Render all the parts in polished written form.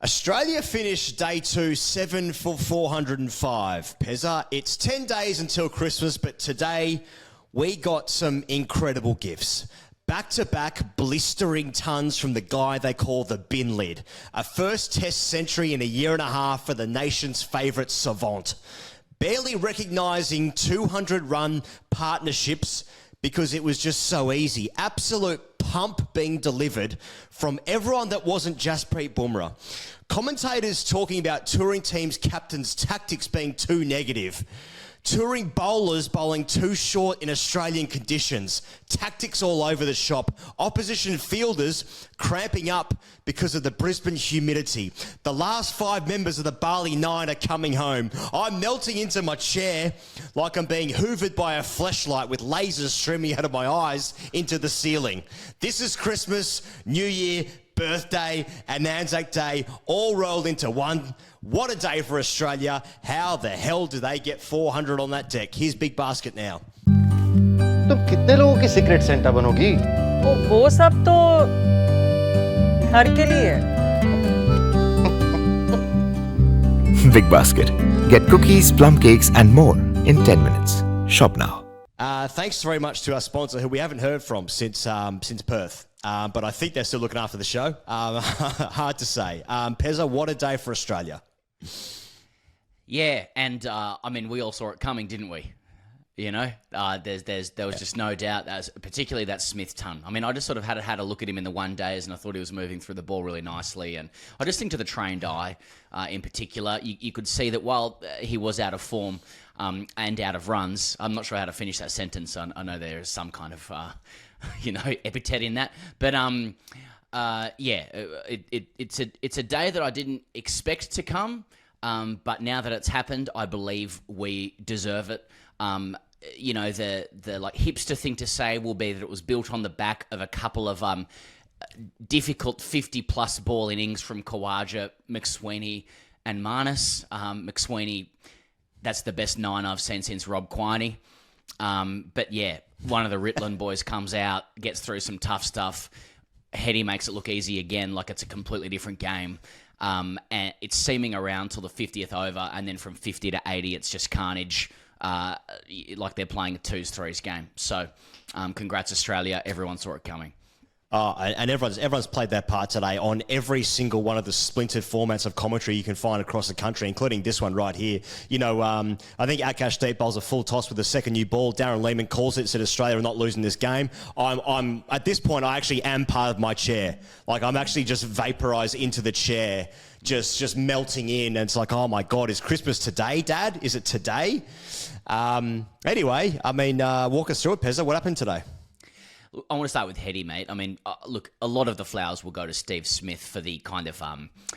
Australia finished day 2, 7 for 405. Pezza, it's 10 days until Christmas, but today we got some incredible gifts. Back-to-back blistering tons from the guy they call the bin lid. A first test century in a year and a half for the nation's favourite savant. Barely recognising 200-run partnerships because it was just so easy. Absolute pump being delivered from everyone that wasn't Jasprit Bumrah. Commentators talking about touring teams' captains' tactics being too negative. Touring bowlers bowling too short in Australian conditions. Tactics all over the shop. Opposition fielders cramping up because of the Brisbane humidity. The last 5 members of the Bali Nine are coming home. I'm melting into my chair like I'm being hoovered by a flashlight with lasers streaming out of my eyes into the ceiling. This is Christmas, New Year, birthday and Anzac Day all rolled into one. What a day for Australia. How the hell do they get 400 on that deck? Here's Big Basket now. तुम कितने लोगों की secret Santa बनोगी? वो सब तो हर के लिए है. Big Basket. Get cookies, plum cakes and more in 10 minutes. Shop now. Thanks very much to our sponsor, who we haven't heard from since Perth. But I think they're still looking after the show. Hard to say. Pezza, what a day for Australia. Yeah, and I mean, we all saw it coming, didn't we? You know, there was just no doubt, particularly that Smith ton. I mean, I just sort of had a look at him in the one days, and I thought he was moving through the ball really nicely. And I just think to the trained eye, in particular, you could see that while he was out of form and out of runs, I'm not sure how to finish that sentence. I know there is some kind of epithet in that, but it's a day that I didn't expect to come. But now that it's happened, I believe we deserve it. The like hipster thing to say will be that it was built on the back of a couple of difficult 50-plus ball innings from Khawaja, McSweeney and Marnus. McSweeney, that's the best 9 I've seen since Rob Quiney. But yeah, one of the Ritland boys comes out, gets through some tough stuff. Heady makes it look easy again, like it's a completely different game. And it's seaming around till the 50th over, and then from 50 to 80, it's just carnage, like they're playing a 2s-3s game. So, congrats Australia. Everyone saw it coming. Oh, and everyone's played their part today on every single one of the splintered formats of commentary you can find across the country, including this one right here. You know, I think Akash Deep bowls a full toss with the second new ball. Darren Lehman calls it, said Australia are not losing this game. I'm at this point, I actually am part of my chair. Like, I'm actually just vaporized into the chair, just melting in. And it's like, oh my God, is Christmas today, Dad? Is it today? Anyway, I mean, walk us through it, Pezza. What happened today? I want to start with Heady, mate. I mean, look, a lot of the flowers will go to Steve Smith for the kind of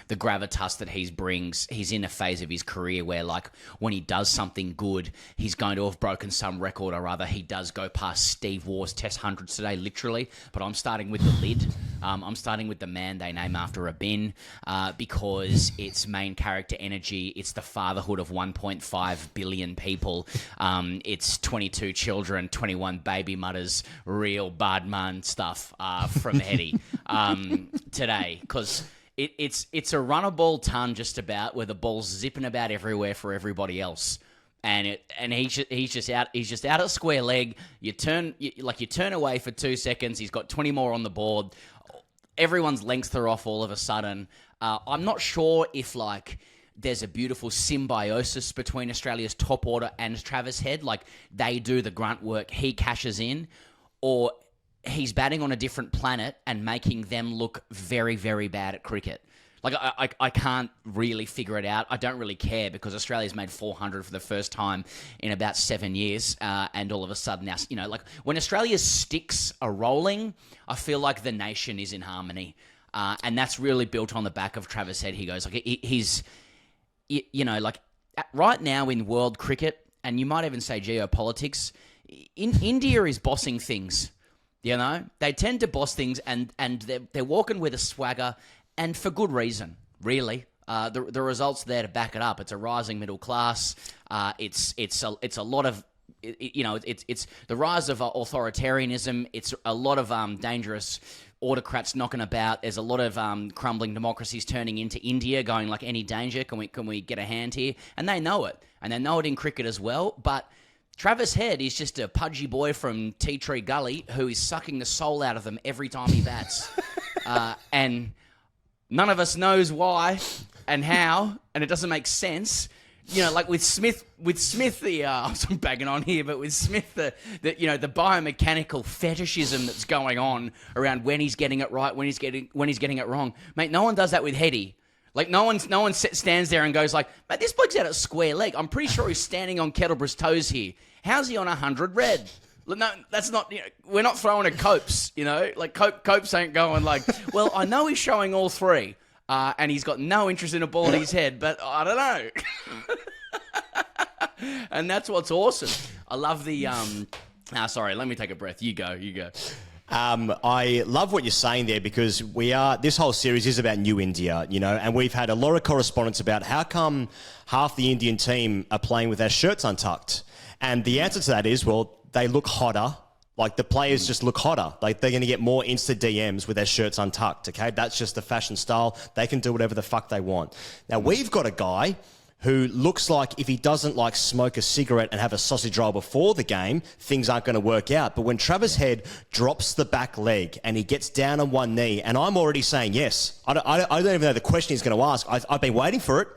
the gravitas that he brings. He's in a phase of his career where, like, when he does something good, he's going to have broken some record or other. He does go past Steve Waugh's Test hundreds today, literally. But I'm starting with the lid. I'm starting with the man they name after a bin because it's main character energy. It's the fatherhood of 1.5 billion people. It's 22 children, 21 baby mothers, real Badman stuff from Heady today, because it's a runner ball ton just about, where the ball's zipping about everywhere for everybody else, and he's just out at square leg. You turn away for 2 seconds. He's got 20 more on the board. Everyone's lengths are off all of a sudden. I'm not sure if there's a beautiful symbiosis between Australia's top order and Travis Head. Like, they do the grunt work, he cashes in, or he's batting on a different planet and making them look very, very bad at cricket. Like, I can't really figure it out. I don't really care, because Australia's made 400 for the first time in about 7 years. And all of a sudden now, you know, like, when Australia's sticks are rolling, I feel like the nation is in harmony. And that's really built on the back of Travis Head. He goes, like, he's, you know, like, right now in world cricket, and you might even say geopolitics, India is bossing things. You know, they tend to boss things, and they're walking with a swagger, and for good reason, really. The results there to back it up. It's a rising middle class. It's a lot of, it's the rise of authoritarianism. It's a lot of dangerous autocrats knocking about. There's a lot of crumbling democracies turning into India, going like, any danger? Can we get a hand here? And they know it. And they know it in cricket as well. But Travis Head is just a pudgy boy from Tea Tree Gully who is sucking the soul out of them every time he bats. And none of us knows why and how, and it doesn't make sense. You know, like with Smith, I'm bagging on here, but with Smith, the biomechanical fetishism that's going on around when he's getting it right, when he's getting it wrong. Mate, no one does that with Heady. Like, no one stands there and goes like, mate, this bloke's out at square leg. I'm pretty sure he's standing on Kettlebroo's toes here. How's he on 100 red? No, that's not, we're not throwing a Copes, like Copes ain't going like, well, I know he's showing all three. And he's got no interest in a ball in his head, but I don't know. And that's what's awesome. I love the... sorry, let me take a breath. You go. I love what you're saying there because this whole series is about New India, and we've had a lot of correspondence about how come half the Indian team are playing with their shirts untucked. And the answer to that is, well, they look hotter. Like, the players just look hotter. Like, they're going to get more Insta DMs with their shirts untucked, okay? That's just the fashion style. They can do whatever the fuck they want. Now, we've got a guy who looks like if he doesn't, like, smoke a cigarette and have a sausage roll before the game, things aren't going to work out. But when Travis Head drops the back leg and he gets down on one knee, and I'm already saying yes. I don't even know the question he's going to ask. I've been waiting for it.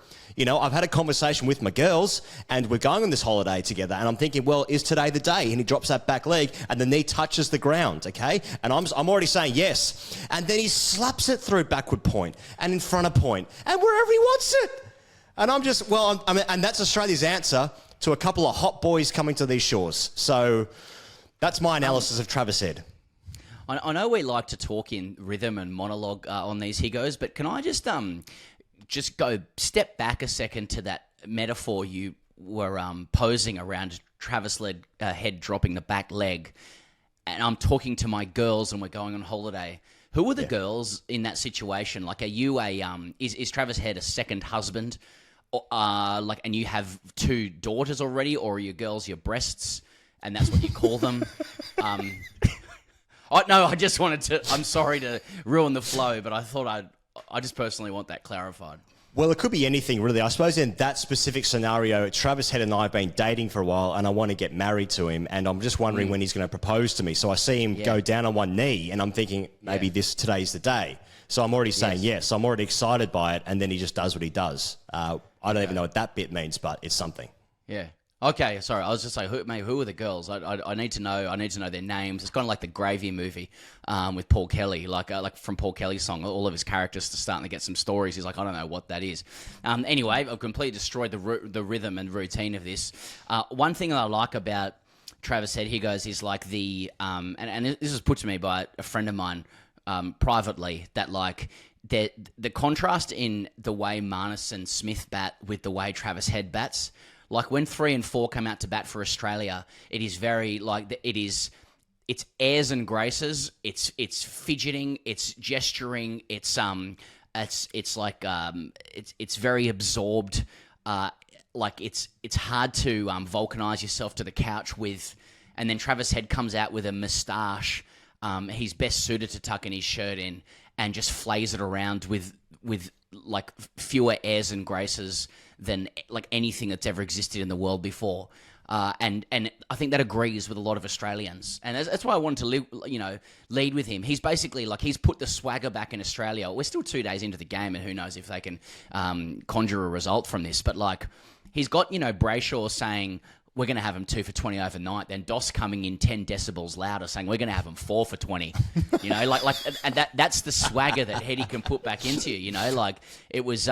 I've had a conversation with my girls and we're going on this holiday together and I'm thinking, well, is today the day? And he drops that back leg and the knee touches the ground, okay? And I'm already saying yes. And then he slaps it through backward point and in front of point and wherever he wants it. And I'm just, and that's Australia's answer to a couple of hot boys coming to these shores. So that's my analysis of Travis Head. I know we like to talk in rhythm and monologue on these Higgos, but can I just go step back a second to that metaphor you were posing around Travis Head dropping the back leg, and I'm talking to my girls and we're going on holiday. Who are the girls in that situation? Like, are you is Travis Head a second husband, or, and you have two daughters already, or are your girls your breasts, and that's what you call them? I just wanted to. I'm sorry to ruin the flow, but I thought I just personally want that clarified. Well, it could be anything, really. I suppose in that specific scenario, Travis Head and I have been dating for a while, and I want to get married to him, and I'm just wondering when he's going to propose to me. So I see him go down on one knee, and I'm thinking maybe today's the day. So I'm already saying yes. I'm already excited by it, and then he just does what he does. I don't even know what that bit means, but it's something. Yeah. Okay, sorry. I was just like, who are the girls? I need to know. I need to know their names. It's kind of like the Gravy movie with Paul Kelly, like from Paul Kelly's song. All of his characters are starting to get some stories. He's like, I don't know what that is. Anyway, I've completely destroyed the rhythm and routine of this. One thing that I like about Travis Head, he goes, is like and this was put to me by a friend of mine privately, that like the contrast in the way Marnus and Smith bat with the way Travis Head bats. Like, when 3 and 4 come out to bat for Australia, it is very like it's airs and graces. It's fidgeting. It's gesturing. It's very absorbed. Like it's hard to vulcanize yourself to the couch with. And then Travis Head comes out with a moustache. He's best suited to tucking his shirt in and just flays it around with like fewer airs and graces than like anything that's ever existed in the world before. And I think that agrees with a lot of Australians. And that's why I wanted to lead with him. He's basically like, he's put the swagger back in Australia. We're still 2 days into the game, and who knows if they can conjure a result from this. But like, he's got, Brayshaw saying, we're going to have him 2 for 20 overnight. Then Doss coming in 10 decibels louder saying, we're going to have him 4 for 20. And that's the swagger that Heady can put back into you, like it was,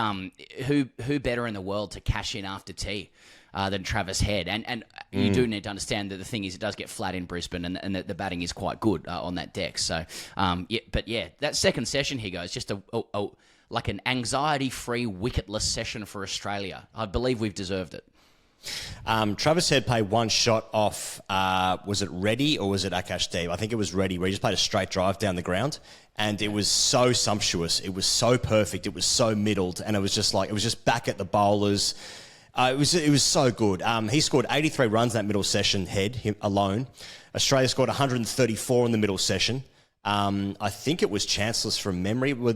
who better in the world to cash in after tea than Travis Head. And you do need to understand that the thing is, it does get flat in Brisbane, and the batting is quite good on that deck. So, that second session, he goes, just like an anxiety-free, wicketless session for Australia. I believe we've deserved it. Travis Head played one shot off, was it Reddy or was it Akashdeep? I think it was Reddy, where he just played a straight drive down the ground, and it was so sumptuous. It was so perfect. It was so middled, and it was just back at the bowlers. It was so good. He scored 83 runs in that middle session, Head, him alone. Australia scored 134 in the middle session. I think it was Chancellor's from memory. Well,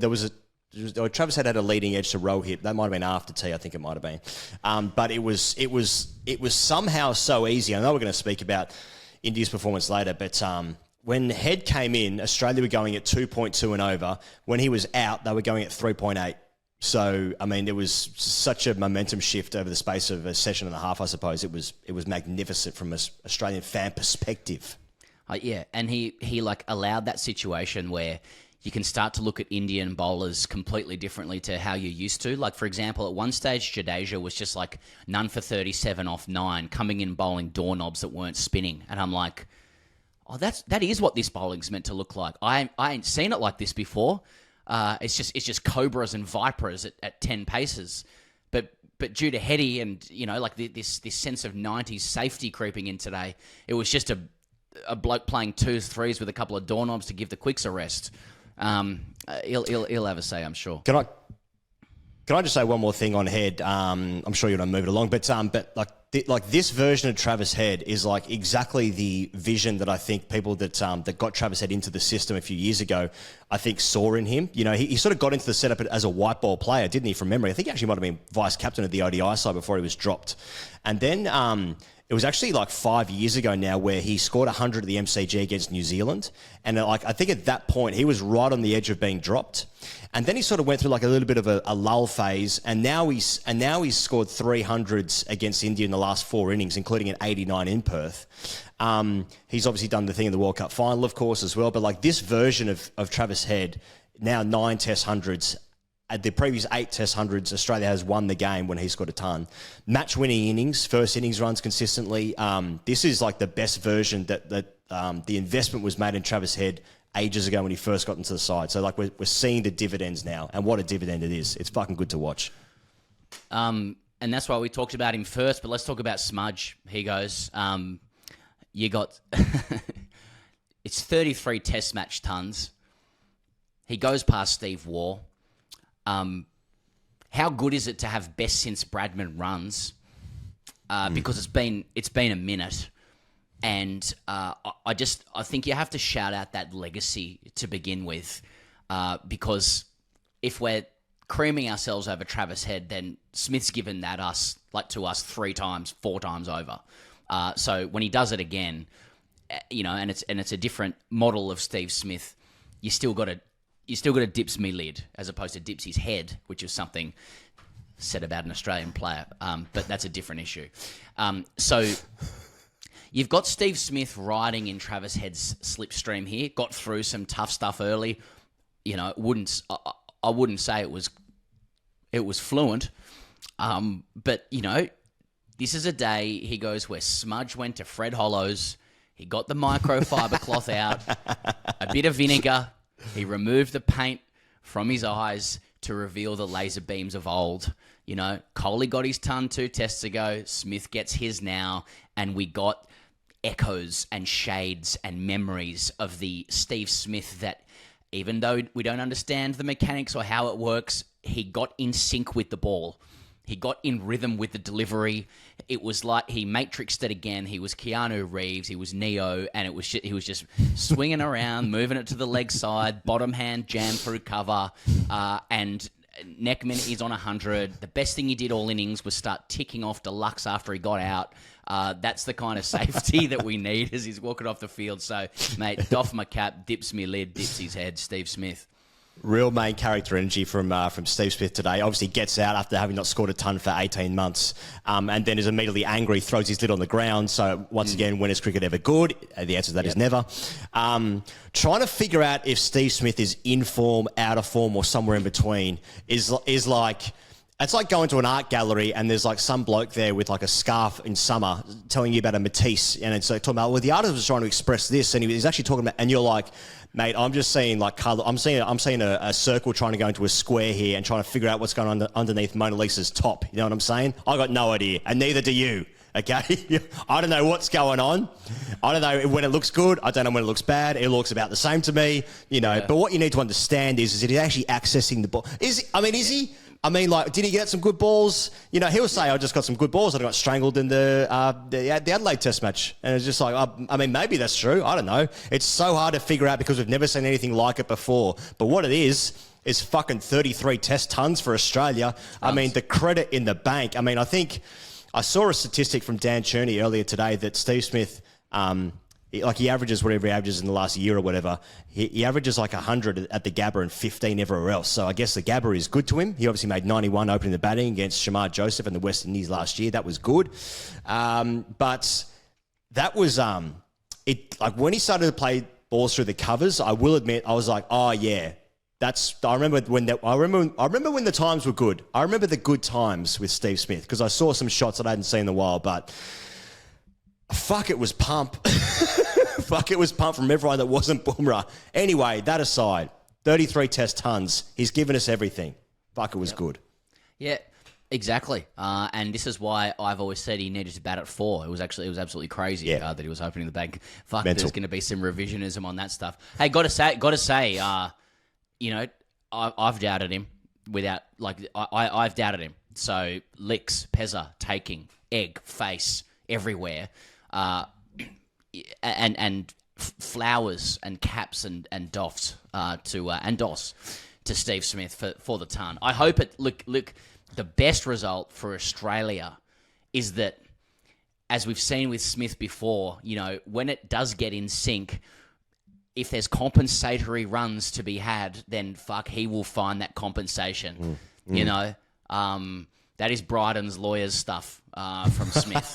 Travis had a leading edge to Rohit. That might have been after tea. I think it might have been. But it was somehow so easy. I know we're going to speak about India's performance later, but when Head came in, Australia were going at 2.2 and over. When he was out, they were going at 3.8. So, I mean, there was such a momentum shift over the space of a session and a half, I suppose. It was magnificent from an Australian fan perspective. Yeah, and he like allowed that situation where you can start to look at Indian bowlers completely differently to how you used to. Like, for example, at one stage, Jadeja was just like none for 37 off 9, coming in bowling doorknobs that weren't spinning. And I'm like, oh, that is what this bowling's meant to look like. I ain't seen it like this before. It's just cobras and vipers at 10 paces. But due to Heady and, you know, like this sense of 90s safety creeping in today, it was just a bloke playing 2s, 3s with a couple of doorknobs to give the quicks a rest. He'll have a say, I'm sure. Can I just say one more thing on Head? I'm sure you're going to move it along, but like this version of Travis Head is like exactly the vision that I think people that got Travis Head into the system a few years ago, I think saw in him. You know, he sort of got into the setup as a white ball player, didn't he? From memory, I think he actually might have been vice captain of the ODI side before he was dropped, and then it was actually like 5 years ago now where he scored 100 at the MCG against New Zealand. And like, I think at that point he was right on the edge of being dropped. And then he sort of went through like a little bit of a lull phase. And now he's scored 300s against India in the last 4 innings, including an 89 in Perth. He's obviously done the thing in the World Cup final, of course, as well. But like this version of Travis Head, now 9 Test hundreds. At the previous 8 Test hundreds, Australia has won the game when he scored a ton. Match-winning innings, first innings runs consistently. This is like the best version that the investment was made in Travis Head ages ago when he first got into the side. So like we're seeing the dividends now, and what a dividend it is. It's fucking good to watch. And that's why we talked about him first, but let's talk about Smudge. He goes, you got... it's 33 Test match tons. He goes past Steve Waugh. How good is it to have best since Bradman runs? Because it's been a minute, and I think you have to shout out that legacy to begin with, because if we're creaming ourselves over Travis Head, then Smith's given that to us 3 times, 4 times over. So when he does it again, you know, and it's a different model of Steve Smith, you still got to dips me lid as opposed to dips his head, which is something said about an Australian player. But that's a different issue. So you've got Steve Smith riding in Travis Head's slipstream here. Got through some tough stuff early. You know, I wouldn't say it was fluent. But you know, this is a day, he goes, where Smudge went to Fred Hollows. He got the microfiber cloth out, a bit of vinegar. He removed the paint from his eyes to reveal the laser beams of old. You know, Coley got his ton 2 tests ago. Smith gets his now. And we got echoes and shades and memories of the Steve Smith that, even though we don't understand the mechanics or how it works, he got in sync with the ball. He got in rhythm with the delivery. It was like he matrixed it again. He was Keanu Reeves. He was Neo, and he was just swinging around, moving it to the leg side, bottom hand jam through cover, and Neckman is on 100. The best thing he did all innings was start ticking off deluxe after he got out. That's the kind of safety that we need as he's walking off the field. So, mate, doff my cap, dips me lid, dips his head, Steve Smith. Real main character energy from Steve Smith today. Obviously gets out after having not scored a ton for 18 months, and then is immediately angry, throws his lid on the ground. So once again, when is cricket ever good? The answer to that is never. Trying to figure out if Steve Smith is in form, out of form, or somewhere in between is like... It's like going to an art gallery and there's like some bloke there with like a scarf in summer telling you about a Matisse, and it's like talking about, well, the artist was trying to express this, and he's actually talking about, and you're like, mate, I'm just seeing like colour. I'm seeing a circle trying to go into a square here and trying to figure out what's going on underneath Mona Lisa's top. You know what I'm saying? I got no idea, and neither do you. Okay, I don't know what's going on. I don't know when it looks good. I don't know when it looks bad. It looks about the same to me, you know. Yeah. But what you need to understand is that he's actually accessing the ball. Is he? I mean, like, did he get some good balls? You know, he'll say, I just got some good balls. I got strangled in the Adelaide Test match. And it's just like, I mean, maybe that's true. I don't know. It's so hard to figure out because we've never seen anything like it before. But what it is fucking 33 Test tons for Australia. I mean, the credit in the bank. I mean, I think I saw a statistic from Dan Cherney earlier today that Steve Smith, he averages whatever he averages in the last year or whatever. He averages like 100 at the Gabba and 15 everywhere else. So I guess the Gabba is good to him. He obviously made 91 opening the batting against Shamar Joseph and the West Indies last year. That was good. But that was like when he started to play balls through the covers, I will admit I was like, oh yeah. I remember when the times were good. I remember the good times with Steve Smith because I saw some shots that I hadn't seen in a while, but fuck, it was pump. Fuck, it was pump from everyone that wasn't Bumrah. Anyway, that aside, 33 Test tons. He's given us everything. Fuck, it was good. Yeah, exactly. And this is why I've always said he needed to bat at 4. It was absolutely crazy that he was opening the bank. Fuck, Mental. There's going to be some revisionism on that stuff. Hey, got to say, you know, I've doubted him I've doubted him. So licks, Pezza, taking, egg, face, everywhere. And flowers and caps and doffs and doss to Steve Smith for the ton. I hope it look the best result for Australia is that, as we've seen with Smith before, you know, when it does get in sync, if there's compensatory runs to be had, then fuck, he will find that compensation. You know, that is Bryden's lawyers stuff from Smith.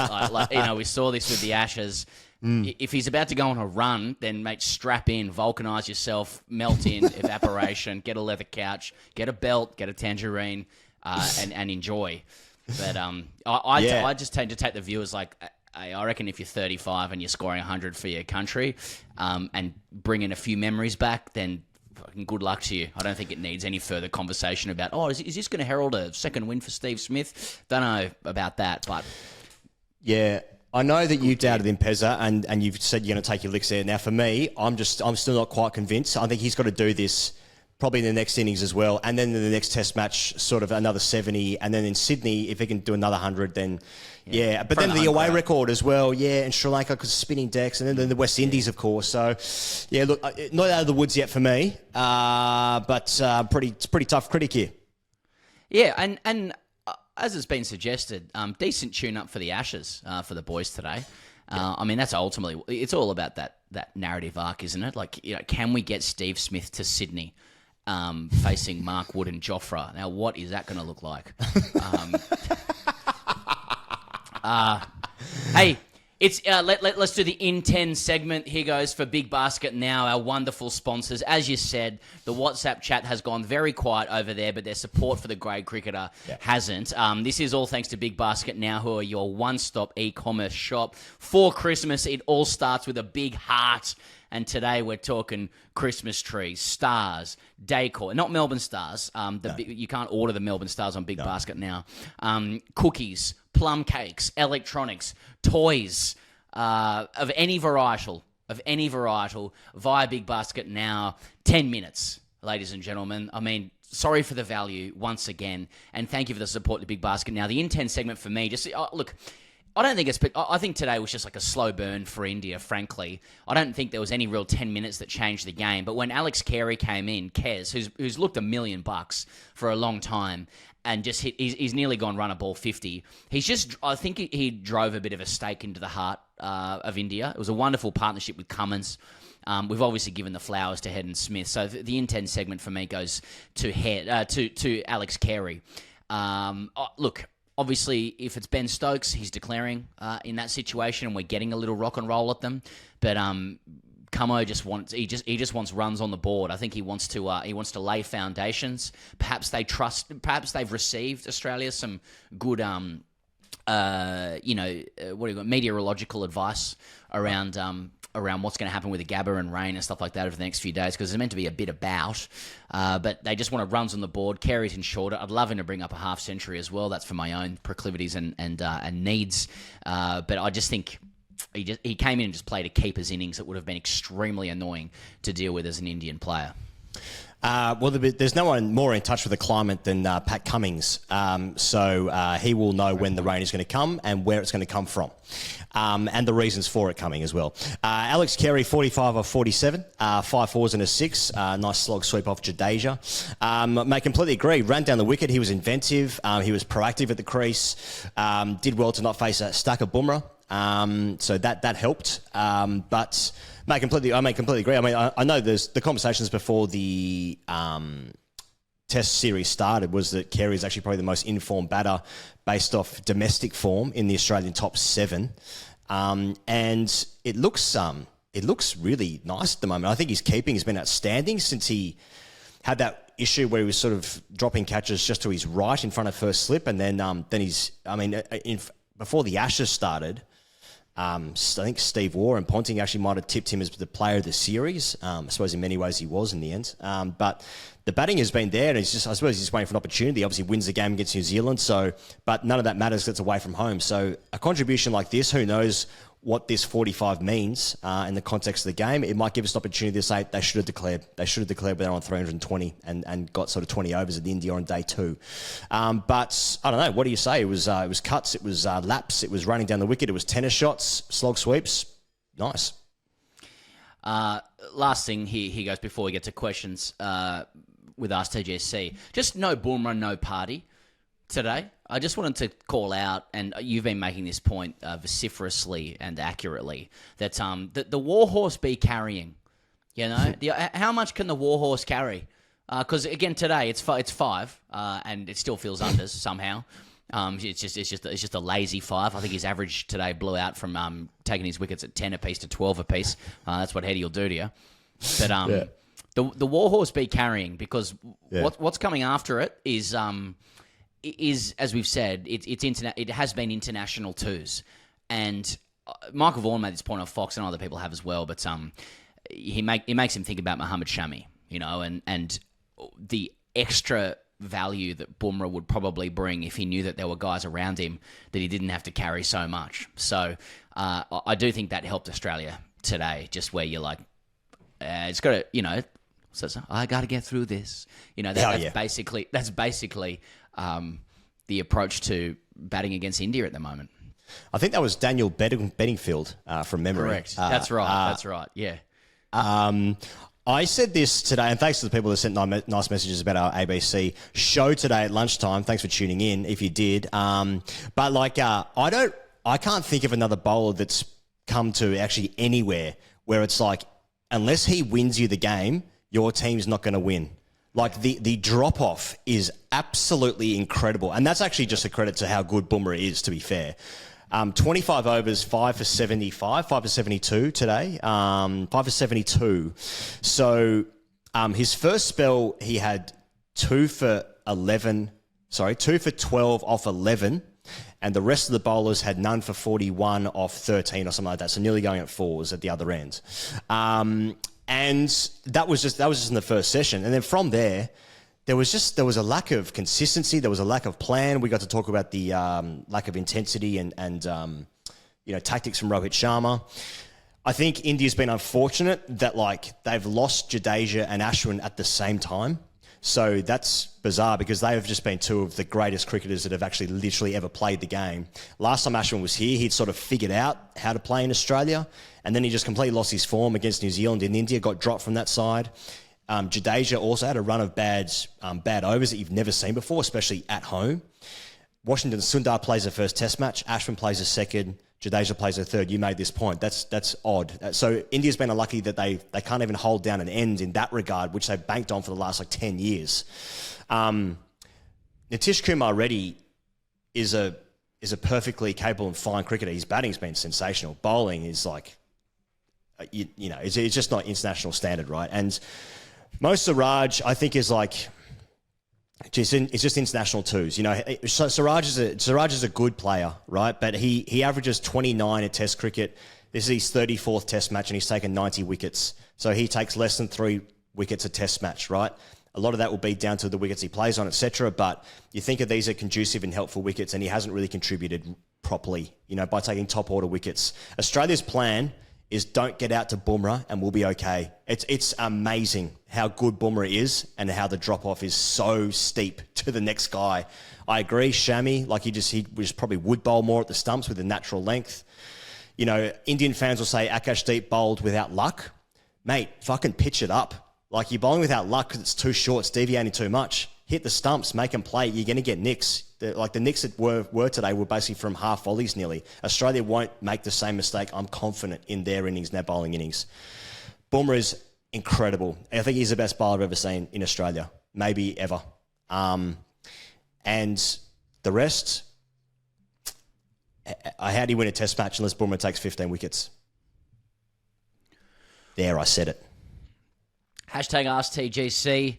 You know, we saw this with the Ashes. If he's about to go on a run, then mate, strap in, vulcanize yourself, melt in, evaporation, get a leather couch, get a belt, get a tangerine, and enjoy. But I just tend to take the view as like, I reckon if you're 35 and you're scoring 100 for your country and bringing a few memories back, then fucking good luck to you. I don't think it needs any further conversation about, is this going to herald a second win for Steve Smith? Don't know about that, but... Yeah, I know that you doubted him, Pezza, and you've said you're going to take your licks there. Now, for me, I'm still not quite convinced. I think he's got to do this probably in the next innings as well, and then in the next Test match, sort of another 70, and then in Sydney, if he can do another 100, then... Yeah, but then the away record as well, and Sri Lanka because spinning decks, and then the West Indies, of course. So, yeah, look, not out of the woods yet for me, but pretty tough critic here. Yeah, and as has been suggested, decent tune-up for the Ashes for the boys today. I mean, that's ultimately, it's all about that narrative arc, isn't it? Like, you know, can we get Steve Smith to Sydney facing Mark Wood and Jofra? Now, what is that going to look like? Hey, it's let's do the in 10 segment. Here goes for Big Basket Now, our wonderful sponsors. As you said, the WhatsApp chat has gone very quiet over there, but their support for the grade cricketer hasn't. This is all thanks to Big Basket Now, who are your one-stop e-commerce shop. For Christmas, it all starts with a big heart. And today we're talking Christmas trees, stars, decor. Not Melbourne Stars. You can't order the Melbourne Stars on Big Basket Now. Cookies, plum cakes, electronics, toys of any varietal, via Big Basket Now. 10 minutes, ladies and gentlemen. I mean, sorry for the value once again, and thank you for the support to Big Basket Now. The in 10 segment for me, look... I think today was just like a slow burn for India, frankly. I don't think there was any real 10 minutes that changed the game. But when Alex Carey came in, Kez, who's looked $1 million for a long time, and just he's nearly gone run a ball 50. I think he drove a bit of a stake into the heart of India. It was a wonderful partnership with Cummins. We've obviously given the flowers to Head and Smith. So the in 10 segment for me goes to to Alex Carey. Look, obviously, if it's Ben Stokes, he's declaring in that situation, and we're getting a little rock and roll at them. But Cummo just wants runs on the board. I think he wants to lay foundations. Perhaps they've received Australia some good meteorological advice around what's going to happen with the Gabba and rain and stuff like that over the next few days, because there's meant to be a bit about. But they just want runs on the board. Carey's in shorter. I'd love him to bring up a half century as well. That's for my own proclivities and needs. But I just think he came in and just played a keeper's innings that would have been extremely annoying to deal with as an Indian player. Well, there's no one more in touch with the climate than Pat Cummings. So he will know when the rain is going to come and where it's going to come from. And the reasons for it coming as well. Alex Carey, 45 of 47, 5 fours and a 6. Nice slog sweep off Jadeja. Mate, completely agree. Ran down the wicket. He was inventive. He was proactive at the crease. Did well to not face a stack of Bumrah. So that helped. But mate, completely agree. I mean, I know there's the conversations before the Test series started was that Carey is actually probably the most informed batter based off domestic form in the Australian top 7, and it looks really nice at the moment. I think his keeping has been outstanding since he had that issue where he was sort of dropping catches just to his right in front of first slip, and then he's before the Ashes started. I think Steve Waugh and Ponting actually might have tipped him as the player of the series. I suppose in many ways he was in the end. But the batting has been there, and I suppose he's just waiting for an opportunity. Obviously wins the game against New Zealand, but none of that matters. That's away from home. So a contribution like this, who knows what this 45 means in the context of the game. It might give us an opportunity to say they should have declared. They should have declared when they're on 320 and got sort of 20 overs at India on day 2. But I don't know. What do you say? It was cuts. It was laps. It was running down the wicket. It was tennis shots, slog sweeps. Nice. Last thing he goes before we get to questions with AskTGC. Just no Bumrah, no party today. I just wanted to call out, and you've been making this point vociferously and accurately, that the warhorse be carrying. You know, how much can the warhorse carry? Because again today it's 5, and it still feels unders somehow. It's just a lazy 5. I think his average today blew out from taking his wickets at 10 apiece to 12 apiece. That's what Heady will do to you. But the warhorse be carrying, because what's coming after it is as we've said, it has been international twos, and Michael Vaughan made this point on Fox, and other people have as well. But it makes him think about Mohammad Shami, you know, and the extra value that Bumrah would probably bring if he knew that there were guys around him that he didn't have to carry so much. So I do think that helped Australia today, just where you're like, it's got to, you know, so I got to get through this. You know, that's basically the approach to batting against India at the moment. I think that was Daniel Bedingfield from memory. Correct. That's right. That's right. Yeah. I said this today, and thanks to the people that sent nice messages about our ABC show today at lunchtime. Thanks for tuning in, if you did. But like, I can't think of another bowler that's come to actually anywhere where it's like, unless he wins you the game, your team's not going to win. Like, the drop-off is absolutely incredible. And that's actually just a credit to how good Bumrah is, to be fair. 25 overs, 5 for 75, 5 for 72 today, 5 for 72. So his first spell, he had 2 for 12 off 11. And the rest of the bowlers had none for 41 off 13 or something like that. So nearly going at 4s at the other end. And that was just in the first session. And then from there was a lack of consistency. There was a lack of plan. We got to talk about the lack of intensity and tactics from Rohit Sharma. I think India's been unfortunate that they've lost Jadeja and Ashwin at the same time. So that's bizarre, because they have just been 2 of the greatest cricketers that have actually literally ever played the game. Last time Ashwin was here, he'd sort of figured out how to play in Australia, and then he just completely lost his form against New Zealand in India, got dropped from that side. Jadeja also had a run of bad overs that you've never seen before, especially at home. Washington Sundar plays the first test match, Ashwin plays the second, Jadeja plays the third. You made this point. That's odd. So India's been unlucky that they can't even hold down an end in that regard, which they've banked on for the last 10 years. Nitish Kumar Reddy is a perfectly capable and fine cricketer. His batting's been sensational. Bowling is it's just not international standard, right? And Mo Siraj, I think, is it's just international twos. You know, Siraj is a good player, right? But he averages 29 at Test cricket. This is his 34th Test match, and he's taken 90 wickets. So he takes less than 3 wickets a Test match, right? A lot of that will be down to the wickets he plays on, etc. But you think of these are conducive and helpful wickets, and he hasn't really contributed properly, by taking top order wickets. Australia's plan is don't get out to Bumrah and we'll be okay. It's amazing how good Bumrah is and how the drop-off is so steep to the next guy. I agree, Shami, like he just probably would bowl more at the stumps with a natural length. You know, Indian fans will say Akashdeep bowled without luck. Mate, fucking pitch it up. Like, you're bowling without luck because it's too short, it's deviating too much. Hit the stumps, make them play, you're going to get nicks. The nicks that were today were basically from half volleys nearly. Australia won't make the same mistake, I'm confident, in their innings, their bowling innings. Bumrah is incredible. I think he's the best bowler I've ever seen in Australia, maybe ever. And the rest, how do you win a test match unless Bumrah takes 15 wickets? There, I said it. Hashtag AskTGC.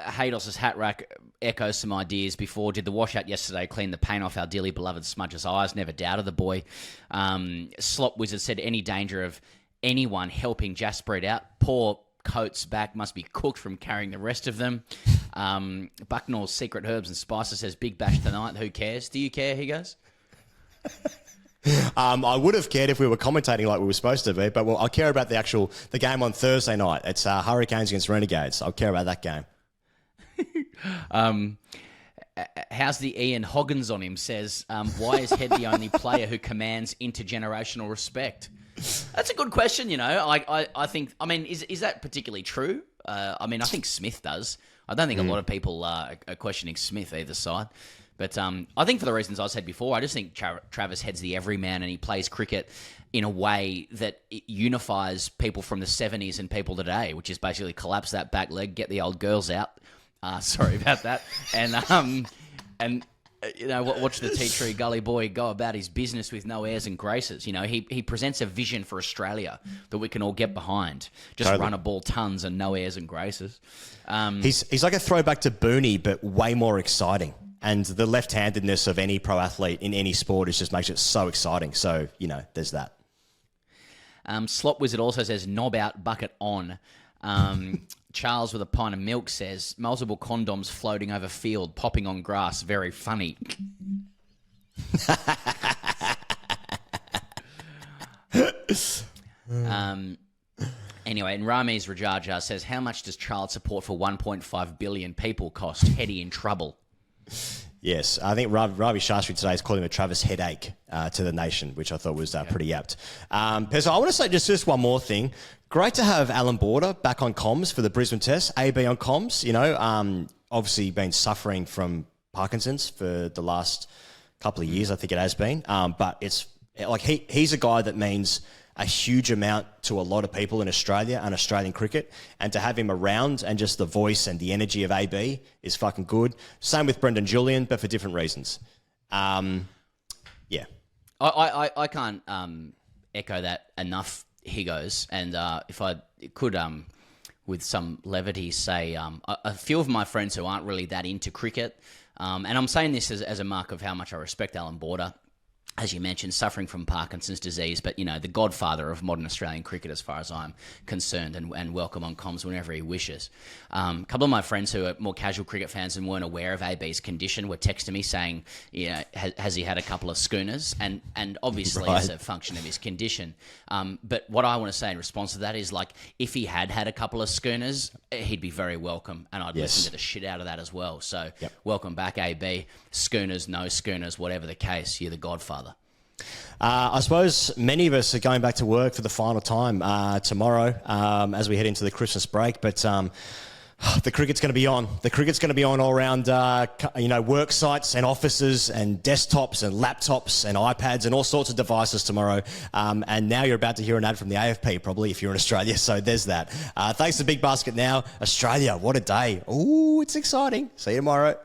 Haydos's hat rack echoes some ideas before. Did the washout yesterday clean the paint off our dearly beloved Smudge's eyes? Never doubted the boy. Slop Wizard said any danger of anyone helping Jasprit out. Poor Coates' back must be cooked from carrying the rest of them. Bucknall's Secret Herbs and Spices says big bash tonight. Who cares? Do you care? He goes. I would have cared if we were commentating like we were supposed to be, but I care about the game on Thursday night. It's Hurricanes against Renegades. I'll care about that game. How's the Ian Higgins on him? Says, why is Head the only player who commands intergenerational respect? That's a good question, you know. I think, I mean, is that particularly true? I mean, I think Smith does. I don't think a lot of people are questioning Smith either side. But I think for the reasons I said before, I just think Travis Head's the everyman and he plays cricket in a way that it unifies people from the 70s and people today, which is basically collapse that back leg, get the old girls out. Sorry about that. And you know, watch the Tea Tree Gully boy go about his business with no airs and graces. You know, he presents a vision for Australia that we can all get behind. Just run a ball tons and no airs and graces. He's like a throwback to Booney, but way more exciting. And the left-handedness of any pro athlete in any sport just makes it so exciting. So, you know, there's that. Slop Wizard also says, knob out, bucket on. Charles with a pint of milk says, multiple condoms floating over field, popping on grass, very funny. Anyway, and Ramiz Rajaja says, how much does child support for 1.5 billion people cost? Heady in trouble. Yes, I think Ravi Shastri today is calling him a Travis headache to the nation, which I thought was pretty apt. Pezzo, I want to say just one more thing. Great to have Alan Border back on comms for the Brisbane Test, AB on comms. You know, obviously been suffering from Parkinson's for the last couple of years, I think it has been. But it's like he's a guy that means a huge amount to a lot of people in Australia and Australian cricket, and to have him around and just the voice and the energy of AB is fucking good. Same with Brendan Julian, but for different reasons. Yeah. I can't echo that enough, Higgos, and if I could, with some levity, say a few of my friends who aren't really that into cricket, and I'm saying this as a mark of how much I respect Alan Border, as you mentioned, suffering from Parkinson's disease, but, you know, the godfather of modern Australian cricket as far as I'm concerned, and welcome on comms whenever he wishes. A couple of my friends who are more casual cricket fans and weren't aware of AB's condition were texting me saying, you know, has he had a couple of schooners? And obviously it's a function of his condition. But what I want to say in response to that is, like, if he had a couple of schooners, he'd be very welcome, and I'd listen to the shit out of that as well. So welcome back, AB. Schooners, no schooners, whatever the case, you're the godfather. I suppose many of us are going back to work for the final time tomorrow as we head into the Christmas break. But the cricket's going to be on. The cricket's going to be on all around, work sites and offices and desktops and laptops and iPads and all sorts of devices tomorrow. And now you're about to hear an ad from the AFP, probably, if you're in Australia. So there's that. Thanks to Big Basket Now. Australia, what a day. Ooh, it's exciting. See you tomorrow.